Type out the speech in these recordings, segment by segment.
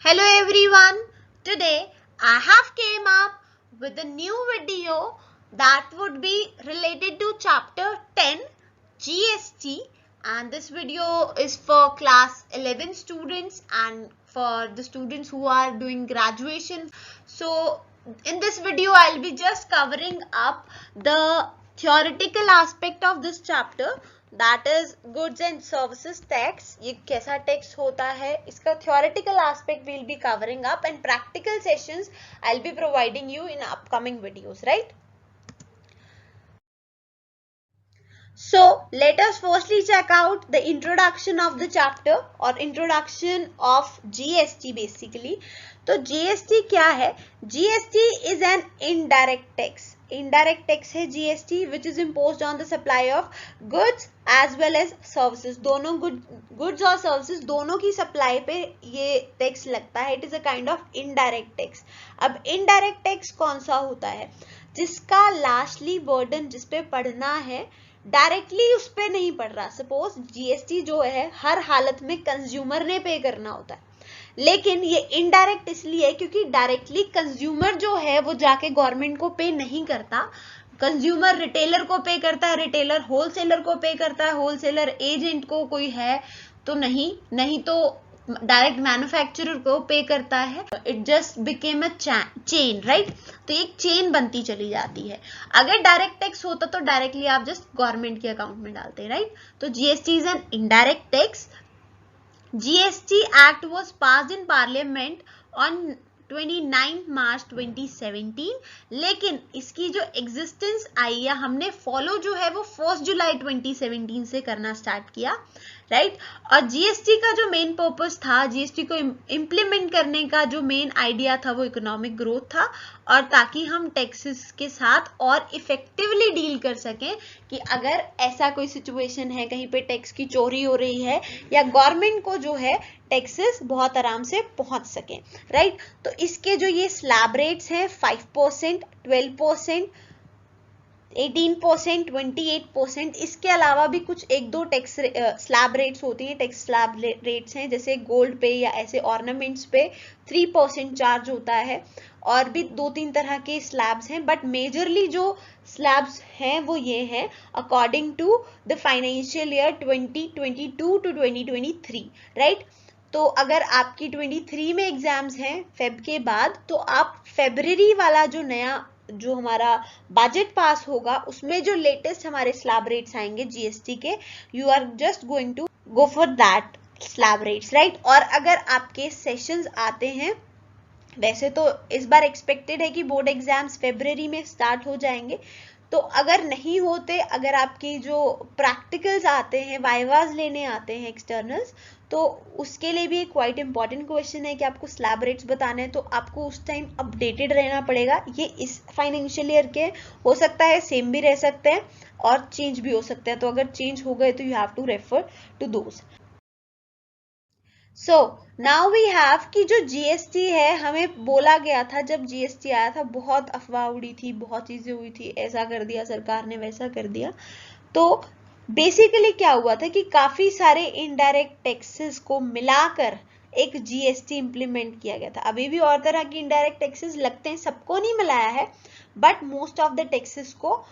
Hello everyone. Today I have came up with a new video that would be related to chapter 10 GST, and this video is for class 11 students and for the students who are doing graduation. So in this video I'll be just covering up the theoretical aspect of this chapter, that is goods and services tax. ये कैसा tax होता है, इसका theoretical aspect we'll be covering up, and practical sessions I'll be providing you in upcoming videos, right? So let us firstly check out the introduction of the chapter or introduction of GST basically. तो GST क्या है? GST is an indirect tax. Indirect tax है GST which is imposed on the supply of goods as well as services. दोनों goods और services दोनों की supply पे ये tax लगता है. It is a kind of indirect tax. अब indirect tax कौन सा होता है? जिसका लास्टली बर्डन जिस पे पड़ना है डायरेक्टली उस पे नहीं पड़ रहा. सपोज जीएसटी जो है हर हालत में कंज्यूमर ने पे करना होता है, लेकिन ये इनडायरेक्ट इसलिए क्योंकि डायरेक्टली कंज्यूमर जो है वो जाके गवर्नमेंट को पे नहीं करता. कंज्यूमर रिटेलर को पे करता है, रिटेलर होलसेलर को पे करता है, होलसेलर एजेंट को कोई है तो नहीं तो डायरेक्ट मैन्युफैक्चरर को पे करता है. It just became a chain, right? तो एक चेन बनती चली जाती है. अगर डायरेक्ट टैक्स होता तो डायरेक्टली आप जस्ट गवर्नमेंट के अकाउंट में डालते, राइट? तो GST is an indirect tax. GST Act was passed in Parliament on 29 मार्च 2017, लेकिन इसकी जो एग्जिस्टेंस आई या हमने फॉलो जो है वो 1 जुलाई 2017 से करना स्टार्ट किया, राइट? और जीएसटी का जो मेन पर्पस था, जीएसटी को इम्प्लीमेंट करने का जो मेन आइडिया था वो इकोनॉमिक ग्रोथ था, और ताकि हम टैक्सेस के साथ और इफेक्टिवली डील कर सकें कि अगर ऐसा कोई सिचुएशन है कहीं पे टैक्स की चोरी हो रही है या गवर्नमेंट को जो है टैक्सेस बहुत आराम से पहुंच सकें, राइट? तो इसके जो ये स्लैब रेट्स हैं 5%, 12%, 18%, 28%, इसके अलावा भी कुछ एक दो टैक्स स्लैब रेट्स होती हैं. टैक्स स्लैब रेट्स हैं जैसे गोल्ड पे या ऐसे ऑर्नामेंट्स पे 3% चार्ज होता है, और भी 2-3 तरह के स्लैब्स हैं. बट मेजरली जो स्लैब्स हैं वो ये हैं according to the financial year 2022 to 2023, right? तो अगर आपकी 23 में एग्जाम्स हैं फेब के बाद, तो आप फेब्रुअरी वाला जो हमारा बजट पास होगा उसमें जो लेटेस्ट हमारे स्लैब रेट्स आएंगे जीएसटी के, you are just going to go for that slab rates, right? और अगर आपके सेशंस आते हैं, वैसे तो इस बार एक्सपेक्टेड है कि बोर्ड एग्जाम्स फेब्रुअरी में स्टार्ट हो जाएंगे, तो अगर नहीं होते, अगर आपकी जो प्रैक्टिकल्स आते हैं, वाइवाज लेने आते हैं एक्सटर्नल्स, तो उसके लिए भी एक क्वाइट इंपॉर्टेंट क्वेश्चन है कि आपको स्लैब रेट्स बताने हैं, तो आपको उस टाइम अपडेटेड रहना पड़ेगा. ये इस फाइनेंशियल ईयर के हो सकता है सेम भी रह सकते हैं और चेंज भी हो सकते हैं, तो अगर चेंज हो गए तो you have to refer to those. So now we have कि जो जीएसटी है, हमें बोला गया था जब जीएसटी आया था, बहुत अफवाह उड़ी थी, बहुत चीजें हुई थी, ऐसा कर दिया सरकार ने, वैसा कर दिया. तो बेसिकली क्या हुआ था कि काफी सारे इनडायरेक्ट टैक्सेस को मिलाकर एक जीएसटी इंप्लीमेंट किया गया था. अभी भी और तरह की इनडायरेक्ट टैक्सेस लगते हैं, सबको नहीं मिलाया है, but most of the taxes को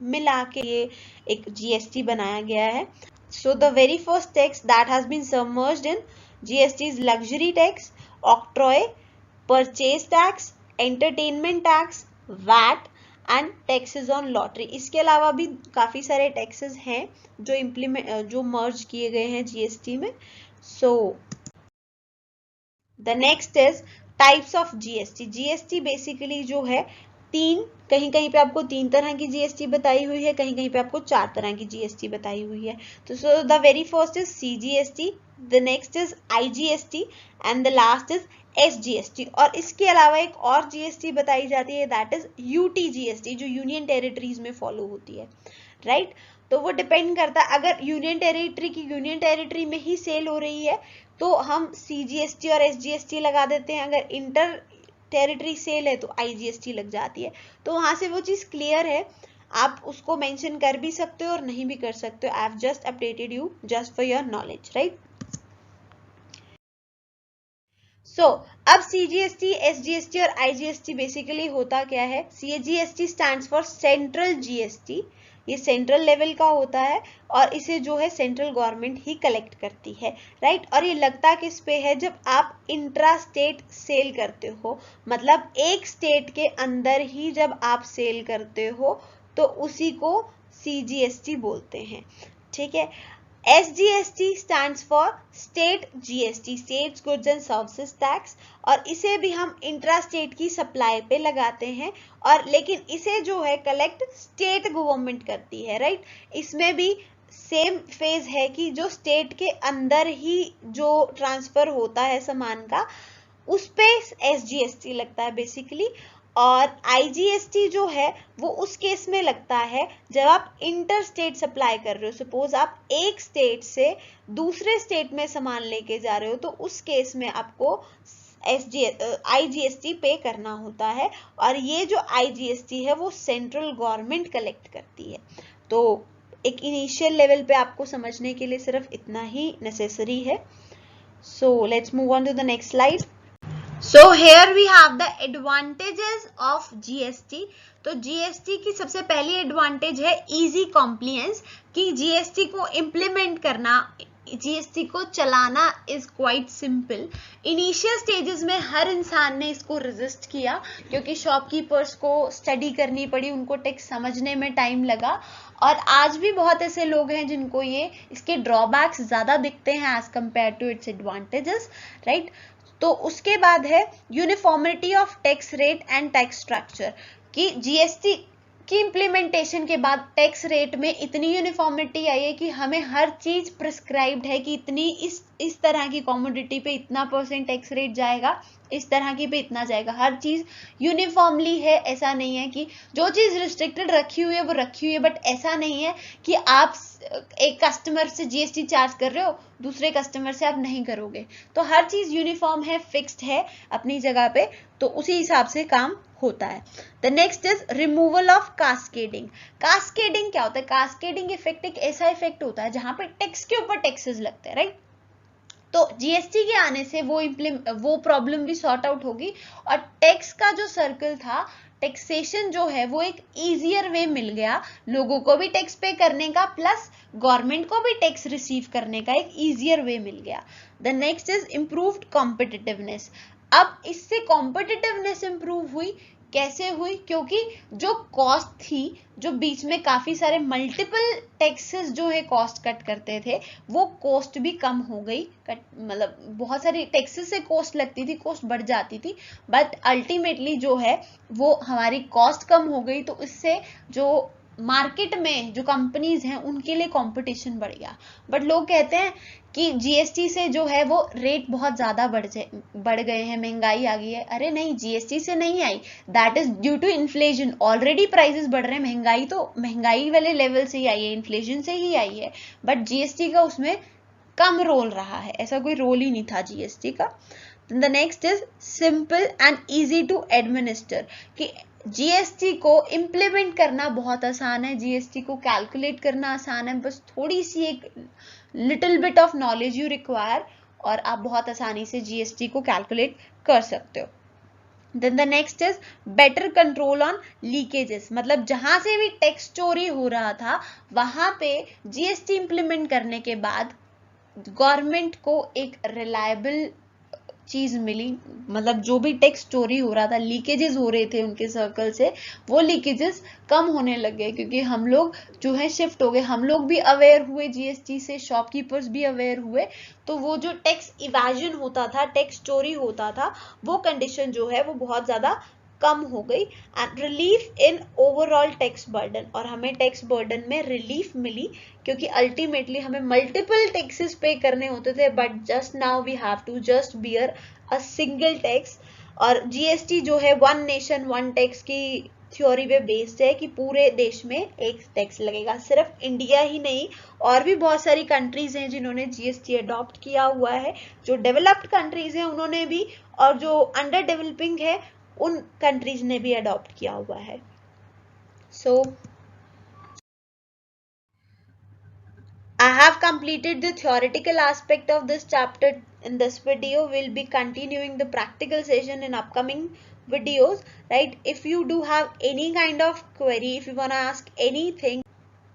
मिला के ये एक जीएसटी बनाया गया है. So the very first tax that has been submerged in GST is luxury tax, octroi, purchase tax, entertainment tax, VAT and taxes on lottery. इसके अलावा भी काफी सारे टैक्सेस हैं जो मर्ज किए गए हैं जीएसटी में. So the next is types of GST. GST basically जो है कहीं पे आपको 3 तरह की जीएसटी बताई हुई है, कहीं पे आपको 4 तरह की जीएसटी बताई हुई है. तो सो the very first is CGST, the next is IGST and the last is SGST. और इसके अलावा एक और जीएसटी बताई जाती है, दैट इज यूटीजीएसटी, जो यूनियन टेरिटरीज में फॉलो होती है, राइट? तो वो डिपेंड करता है, अगर यूनियन टेरिटरी में ही सेल हो रही है तो हम सीजीएसटी और एसजीएसटी लगा देते हैं. अगर इंटर टेरिटरी सेल है तो आईजीएसटी लग जाती है. तो वहां से वो चीज क्लियर है, आप उसको मेंशन कर भी सकते हो और नहीं भी कर सकते हो. I have just updated you just for your knowledge, right? So अब CGST, SGST और IGST बेसिकली होता क्या है? CGST stands for central GST, ये सेंट्रल लेवल का होता है और इसे जो है सेंट्रल गवर्नमेंट ही कलेक्ट करती है, राइट। और ये लगता किस पे है? जब आप इंट्रा स्टेट सेल करते हो, मतलब एक स्टेट के अंदर ही जब आप सेल करते हो तो उसी को CGST बोलते हैं, ठीक है। SGST stands for State GST, States Goods and Services Tax, और इसे भी हम इंट्रा स्टेट की सप्लाई पे लगाते हैं, और लेकिन इसे जो है कलेक्ट स्टेट गवर्नमेंट करती है, राइट। इसमें भी सेम फेज है कि जो स्टेट के अंदर ही जो ट्रांसफर होता है सामान का, उस पे SGST लगता है बेसिकली। और IGST जो है वो उस केस में लगता है जब आप इंटर स्टेट सप्लाई कर रहे हो। सपोज आप एक स्टेट से दूसरे स्टेट में सामान लेके जा रहे हो, तो उस केस में आपको IGST पे करना होता है, और ये जो IGST है वो सेंट्रल गवर्नमेंट कलेक्ट करती है। तो एक इनिशियल लेवल पे आपको समझने के लिए सिर्फ इतना ही नेसेसरी है। So let's move on to the next slide. So here we have the advantages of GST. तो GST की सबसे पहली एडवांटेज है इजी कॉम्प्लियंस, कि GST को इम्प्लीमेंट करना, GST को चलाना is quite simple. Initial stages में हर इंसान ने इसको रेजिस्ट किया, क्योंकि शॉपकीपर्स को स्टडी करनी पड़ी, उनको टैक्स समझने में टाइम लगा, और आज भी बहुत ऐसे लोग हैं जिनको ये इसके ड्रॉबैक्स ज्यादा दिखते हैं as compare to its advantages, right. तो उसके बाद है uniformity of tax rate and tax structure, कि GST की इम्प्लीमेंटेशन के बाद टैक्स रेट में इतनी यूनिफॉर्मिटी आई है कि हमें हर चीज प्रिस्क्राइब्ड है कि इतनी इस तरह की कॉमोडिटी पे इतना % टैक्स रेट जाएगा, इस तरह की पे इतना जाएगा, हर चीज यूनिफॉर्मली है। ऐसा नहीं है कि जो चीज रिस्ट्रिक्टेड रखी हुई है वो रखी हुई है, बट ऐसा नहीं है कि आप एक कस्टमर से GST चार्ज कर रहे हो, दूसरे कस्टमर से आप नहीं करोगे। तो हर चीज यूनिफॉर्म है, फिक्स्ड है अपनी जगह पे, तो उसी हिसाब से काम होता है। The next is removal of cascading. Cascading क्या होता है? कास्केडिंग इफेक्ट एक ऐसा इफेक्ट होता है जहां पे टैक्स के ऊपर टैक्सेस लगते हैं, राइट। तो GST के आने से वो प्रॉब्लम भी सॉर्ट आउट होगी, और टैक्स का जो सर्कल था, टैक्सेशन जो है वो एक इजियर वे मिल गया, लोगों को भी टैक्स पे करने का, प्लस गवर्नमेंट को भी टैक्स रिसीव करने का एक इजियर वे मिल गया। The next is improved competitiveness. अब इससे कॉम्पिटिटिवनेस इंप्रूव हुई। कैसे हुई? क्योंकि जो कॉस्ट थी, जो बीच में काफी सारे मल्टीपल टैक्सेस जो है कॉस्ट कट करते थे, वो कॉस्ट भी कम हो गई। मतलब बहुत सारी टैक्सेस से कॉस्ट लगती थी, कॉस्ट बढ़ जाती थी, बट अल्टीमेटली जो है वो हमारी कॉस्ट कम हो गई। तो इससे जो मार्केट में जो कंपनीज हैं उनके लिए कंपटीशन बढ़ गया। बट लोग कहते हैं कि GST से जो है वो रेट बहुत ज्यादा बढ़ गए हैं, महंगाई आ गई है। अरे नहीं, GST से नहीं आई, that is due to inflation. Already prices बढ़ रहे हैं, महंगाई तो महंगाई वाले लेवल से ही आई है, इन्फ्लेशन से ही आई है, बट GST का उसमें कम रोल रहा है, ऐसा कोई रोल ही नहीं था GST का। The next is simple and easy to administer, कि GST को इम्प्लीमेंट करना बहुत आसान है, GST को कैलकुलेट करना आसान है, बस थोड़ी सी एक little bit of knowledge you require, और आप बहुत आसानी से GST को कैलकुलेट कर सकते हो। Then the next is better control on leakages, मतलब जहां से भी टैक्स चोरी हो रहा था वहां पे GST इम्प्लीमेंट करने के बाद गवर्नमेंट को एक रिलायबल चीज मिली। मतलब जो भी टैक्स चोरी हो रहा था, लीकेजेस हो रहे थे उनके सर्कल से, वो लीकेजेस कम होने लग गए, क्योंकि हम लोग जो है शिफ्ट हो गए, हम लोग भी अवेयर हुए GST से, शॉपकीपर्स भी अवेयर हुए। तो वो जो टैक्स इवेजन होता था, टैक्स चोरी होता था, वो कंडीशन जो है वो बहुत ज्यादा कम हो गई। And relief in overall tax burden, और हमें टैक्स बर्डन में रिलीफ मिली, क्योंकि अल्टीमेटली हमें मल्टीपल टैक्सेस पे करने होते थे, but just now we have to just bear a single tax. और GST जो है वन नेशन वन टैक्स की थ्योरी पे बेस्ड है, कि पूरे देश में एक टैक्स लगेगा। सिर्फ इंडिया ही नहीं, और भी बहुत सारी कंट्रीज हैं जिन्होंने GST अडॉप्ट किया हुआ है। जो डेवलप्ड कंट्रीज हैं उन्होंने भी, और जो अंडर डेवलपिंग है उन कंट्रीज ने भी अडॉप्ट किया हुआ है। सो I have completed the theoretical aspect of this chapter in this video. We'll be continuing the practical session in upcoming videos, right? If you do have any kind of query, if you want to ask anything,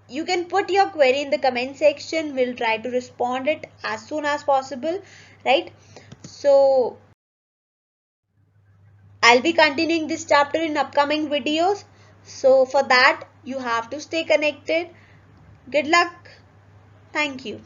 you can put your query in the comment section. We'll try to respond it as soon as possible, right? So I'll be continuing this chapter in upcoming videos. So for that, you have to stay connected. Good luck. Thank you.